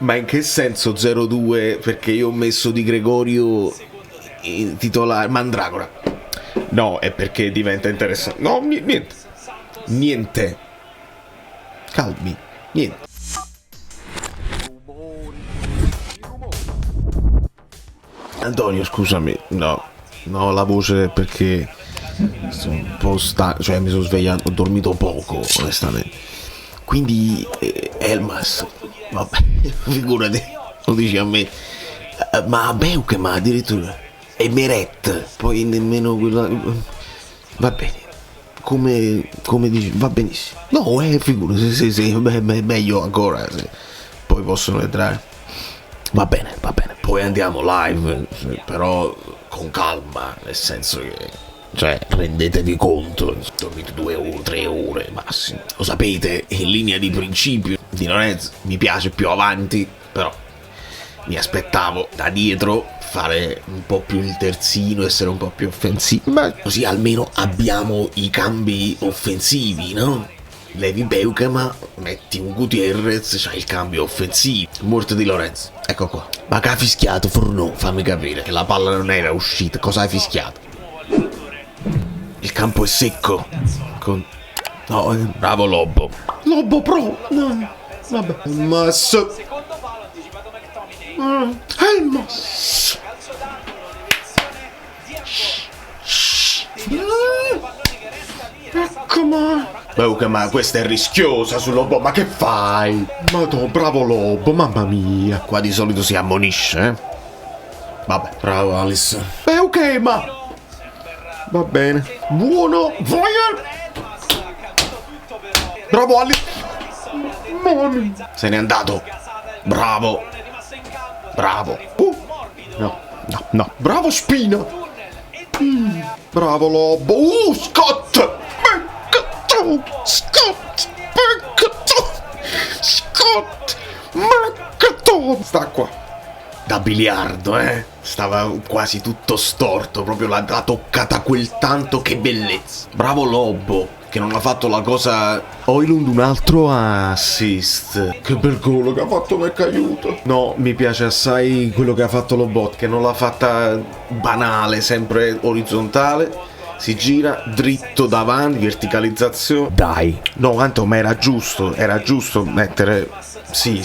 Ma in che senso 0-2? Perché io ho messo Di Gregorio in titolare Mandragora. No, è perché diventa interessante. No, niente. Niente. Calmi. Niente. Antonio, scusami. No, la voce perché sono un po' stanco. Cioè, mi sono svegliato, ho dormito poco, onestamente. Quindi, Elmas. Vabbè, figurati. Lo dici a me. Ma Beukema addirittura. E Meret. Poi nemmeno quella. Va bene. Come dici, va benissimo. No, figurati, sì, meglio ancora. Se poi possono entrare. Va bene. Poi andiamo live, però con calma, nel senso che, cioè, rendetevi conto, dormite 2 ore, 3 ore massimo. Lo sapete, in linea di principio, Di Lorenzo mi piace più avanti, però mi aspettavo da dietro fare un po' più il terzino, essere un po' più offensivi. Ma così almeno abbiamo i cambi offensivi, no? Levi Beukema, metti un Gutierrez, c'hai il cambio offensivo. Morto Di Lorenzo, ecco qua. Ma che ha fischiato Furno? Fammi capire che la palla non era uscita. Cosa hai fischiato? Il campo è secco. No, bravo Lobo. Lobo pro. No, vabbè. Elmas. Elmas. Ecco ma. Ma questa è rischiosa su Lobo, ma che fai? Ma no, bravo Lobo, mamma mia. Qua di solito si ammonisce, eh? Vabbè, bravo Alice. Ok, ma va bene. Buono. Bravo Alice. Mami. Se n'è andato. Bravo. No. Bravo Spina. Bravo Lobo. Scott. Scott. Sta qua. Da biliardo, Stava quasi tutto storto. Proprio l'ha toccata quel tanto, che bellezza. Bravo Lobo, che non ha fatto la cosa. Oilund un altro assist. Che bel gol che ha fatto Meccaiuto. No, mi piace assai quello che ha fatto Lobot, che non l'ha fatta banale, sempre orizzontale. Si gira dritto davanti, verticalizzazione. Dai. No, tanto, ma era giusto mettere. Sì.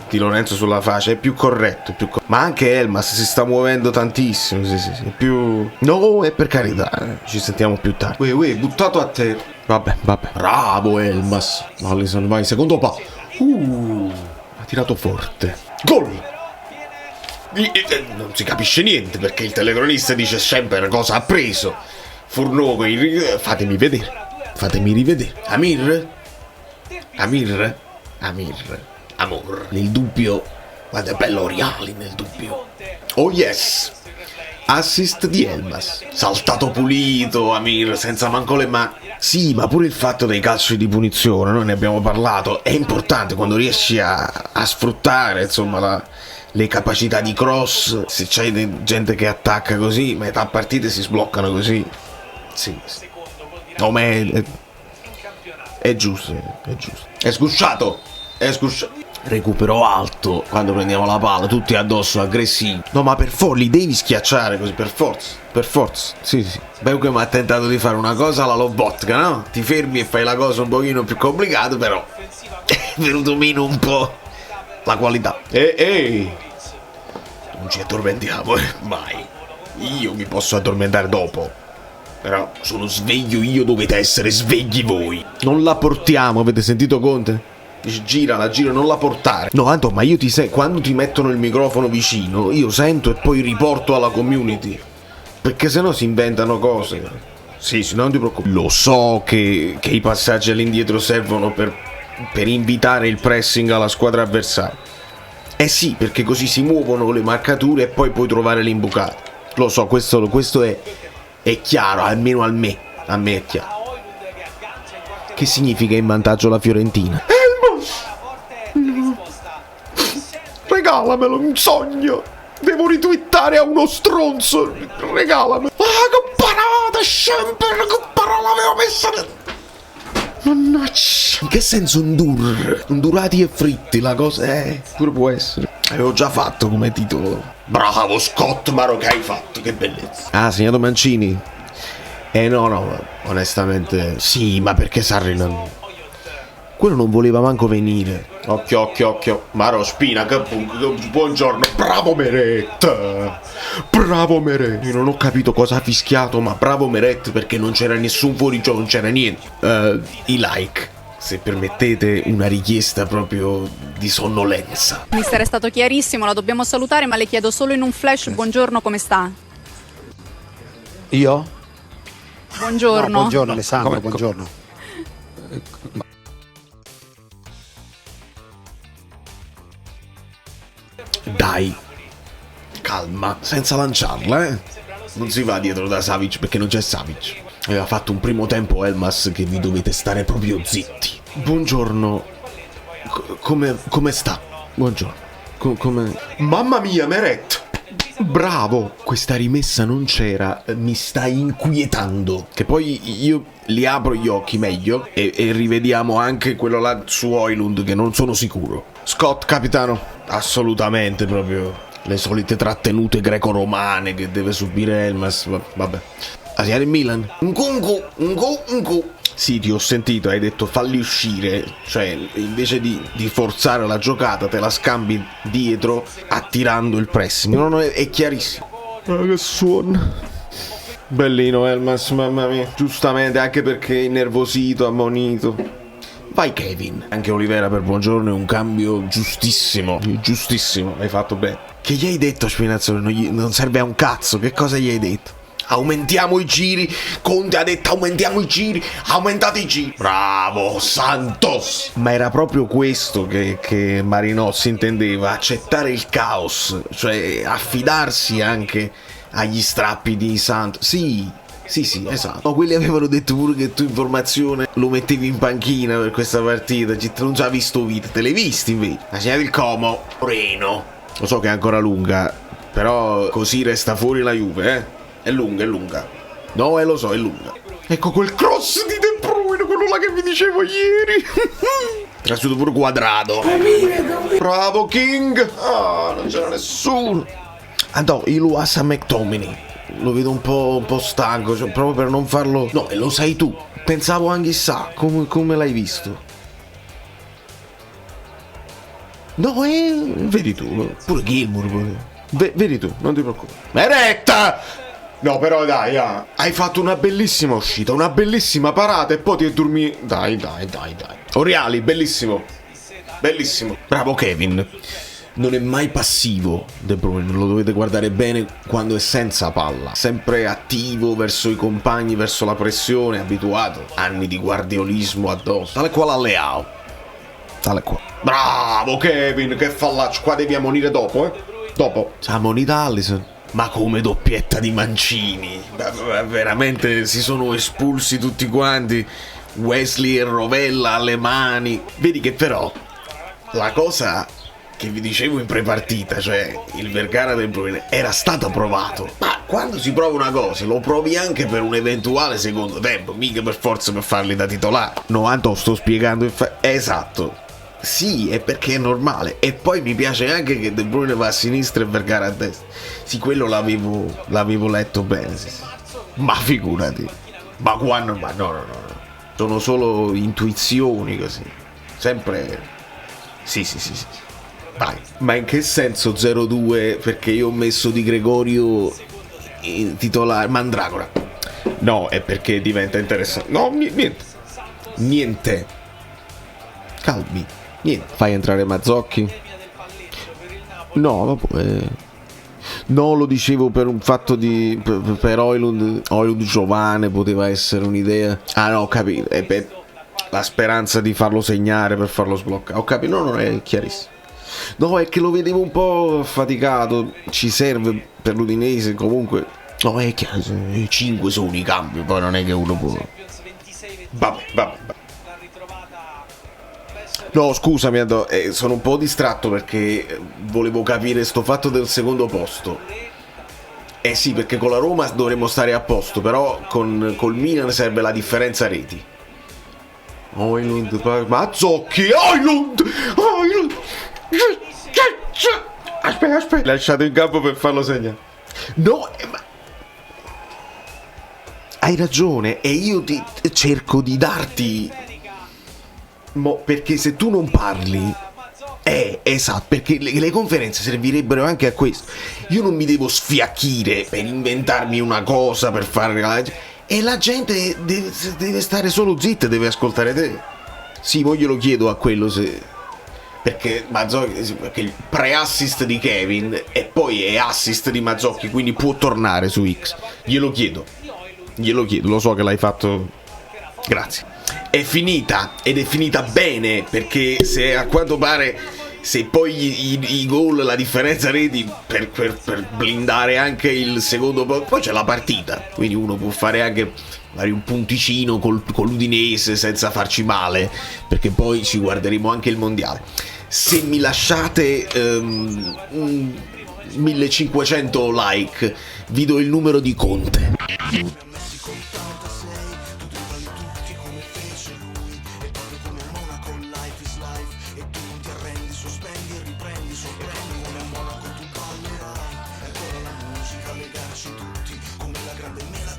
Di Lorenzo sulla faccia, è più corretto. Ma anche Elmas si sta muovendo tantissimo. Sì. È più. No, è per carità. Ci sentiamo più tardi. Uè, buttato a terra. Vabbè. Bravo Elmas. Allison, vai, secondo pa. Ha tirato forte. Gol! Non si capisce niente perché il telecronista dice sempre cosa ha preso. Furno, fatemi rivedere. Amir. Amor. Nel dubbio. Guarda, è bello Oriali nel dubbio. Oh yes. Assist di Elmas. Saltato pulito, Amir, senza manco le mani. Sì, ma pure il fatto dei calci di punizione, noi ne abbiamo parlato. È importante quando riesci a sfruttare, insomma, le capacità di cross. Se c'hai gente che attacca così, metà partite si sbloccano così. Sì. No, ma è giusto. È sgusciato. Recupero alto quando prendiamo la palla, tutti addosso, aggressivi. No, ma li devi schiacciare così, per forza. Sì. Beukema ha tentato di fare una cosa alla Lobotka, no? Ti fermi e fai la cosa un pochino più complicata, però è venuto meno un po' la qualità. Ehi. Non ci addormentiamo, mai. Io mi posso addormentare dopo. Però sono sveglio io, dovete essere svegli voi. Non la portiamo, avete sentito Conte? Dice la giro, non la portare. No, tanto, ma io quando ti mettono il microfono vicino, io sento e poi riporto alla community. Perché sennò si inventano cose. Sì, non ti preoccupare. Lo so che i passaggi all'indietro servono per invitare il pressing alla squadra avversaria. Sì, perché così si muovono le marcature e poi puoi trovare l'imbucata. Lo so, questo è chiaro, almeno a me è chiaro. Che significa in vantaggio la Fiorentina? Regalamelo, un sogno. Devo ritwittare a uno stronzo. Regalamelo. Che parata, Schemper, che parola avevo messa. Mannaggia. In che senso Undurati e fritti, la cosa pure può essere. Avevo già fatto come titolo. Bravo Scott, Maro, che hai fatto, che bellezza. Ah, segnato Mancini. No, onestamente sì, ma perché Sarri non... Quello non voleva manco venire. Occhio. Maro Spina, buongiorno. Bravo Meret. Io non ho capito cosa ha fischiato, ma bravo Meret, perché non c'era nessun fuorigioco, non c'era niente. I like, se permettete una richiesta proprio di sonnolenza. Mister è stato chiarissimo, la dobbiamo salutare, ma le chiedo solo in un flash, buongiorno, come sta? Io? Buongiorno. No, buongiorno Alessandro, buongiorno. Dai, calma, senza lanciarla, Non si va dietro da Savic perché non c'è Savic. Aveva fatto un primo tempo Elmas che vi dovete stare proprio zitti. Buongiorno. Come sta? Buongiorno. Come... Mamma mia, Meret! Bravo! Questa rimessa non c'era, mi sta inquietando. Che poi io li apro gli occhi meglio e rivediamo anche quello là su Højlund, che non sono sicuro. Scott, capitano. Assolutamente, proprio le solite trattenute greco-romane che deve subire Elmas. Vabbè. A signare il Milan. Nkunku. Sì, ti ho sentito, hai detto falli uscire. Cioè, invece di forzare la giocata, te la scambi dietro attirando il pressing. No, è chiarissimo. Oh, che suono. Bellino Elmas, mamma mia. Giustamente, anche perché è innervosito, ammonito. Vai Kevin. Anche Olivera per buongiorno è un cambio giustissimo. Giustissimo, hai fatto bene. Che gli hai detto Spinazzola? Non serve a un cazzo. Che cosa gli hai detto? Aumentiamo i giri. Conte ha detto aumentiamo i giri. Aumentate i giri. Bravo Santos. Ma era proprio questo che Marinozzi intendeva. Accettare il caos. Cioè affidarsi anche agli strappi di Santos. Sì, esatto. No, quelli avevano detto pure che tu in formazione lo mettevi in panchina per questa partita. Non ci ha visto vita. Te l'hai visti invece? La segna del Como. Reno. Lo so che è ancora lunga, però così resta fuori la Juve, È lunga. No, lo so, è lunga. Ecco quel cross di De Bruyne, quello là che vi dicevo ieri. Trasciuto pure Quadrato. Bravo King. Non c'era nessuno. No, Iluasa McTominay. Lo vedo un po' stanco, cioè, proprio per non farlo. No, e lo sai tu. Pensavo anche chissà come l'hai visto. No, vedi tu, pure Gilmour. Vedi tu, non ti preoccupare. Meretta! No, però dai, hai fatto una bellissima uscita, una bellissima parata e poi ti è dormito. Dai. Oriali, bellissimo. Bravo Kevin. Non è mai passivo De Bruyne, lo dovete guardare bene quando è senza palla. Sempre attivo verso i compagni, verso la pressione, abituato. Anni di guardiolismo addosso. Tale quale a Leao. Tale qua. Bravo Kevin, che fallaccio. Qua devi ammonire dopo, Dopo. C'ha ammonita Alisson. Ma come doppietta di Mancini. Veramente si sono espulsi tutti quanti. Wesley e Rovella alle mani. Vedi che però la cosa che vi dicevo in prepartita, cioè il Vergara del Bruyne, era stato provato. Ma quando si prova una cosa lo provi anche per un eventuale secondo tempo, mica per forza per farli da titolare. 90 sto spiegando esatto. Sì, è perché è normale. E poi mi piace anche che De Bruyne va a sinistra e Vergara a destra. Sì, quello l'avevo letto bene, sì. Ma figurati. Ma quando... Ma no. Sono solo intuizioni così. Sempre... Sì. Vai. Ma in che senso 0-2? Perché io ho messo Di Gregorio in titolare Mandragora. No, è perché diventa interessante. No, niente. Calmi. Niente. Fai entrare Mazzocchi? No, vabbè. No, lo dicevo per un fatto di... Per Højlund giovane poteva essere un'idea. Ah no, ho capito. La speranza di farlo segnare per farlo sbloccare. Ho capito, no, non è chiarissimo. No, è che lo vedevo un po' affaticato. Ci serve per l'Udinese comunque. No, è chiaro, 5 sono i cambi, poi non è che uno può... Vabbè. No, scusami, sono un po' distratto perché volevo capire sto fatto del secondo posto. Sì, perché con la Roma dovremmo stare a posto, però col Milan serve la differenza reti. Højlund, Mazzocchi, Højlund. Aspetta, lasciato in campo per farlo segnare. No, ma... Hai ragione, e io ti cerco di darti... perché se tu non parli... esatto, perché le conferenze servirebbero anche a questo. Io non mi devo sfiacchire per inventarmi una cosa, per fare... E la gente deve stare solo zitta, deve ascoltare te. Sì, mo glielo chiedo a quello se... Perché Mazzocchi, perché il pre-assist di Kevin e poi è assist di Mazzocchi, quindi può tornare su X. Glielo chiedo, lo so che l'hai fatto. Grazie. È finita, ed è finita bene, perché se a quanto pare, se poi i gol, la differenza reti per blindare anche il secondo, poi c'è la partita, quindi uno può fare anche magari un punticino con l'Udinese senza farci male, perché poi ci guarderemo anche il mondiale. Se mi lasciate 1500 like, vi do il numero di Conte. Ancora la musica, legarci tutti come la grande mela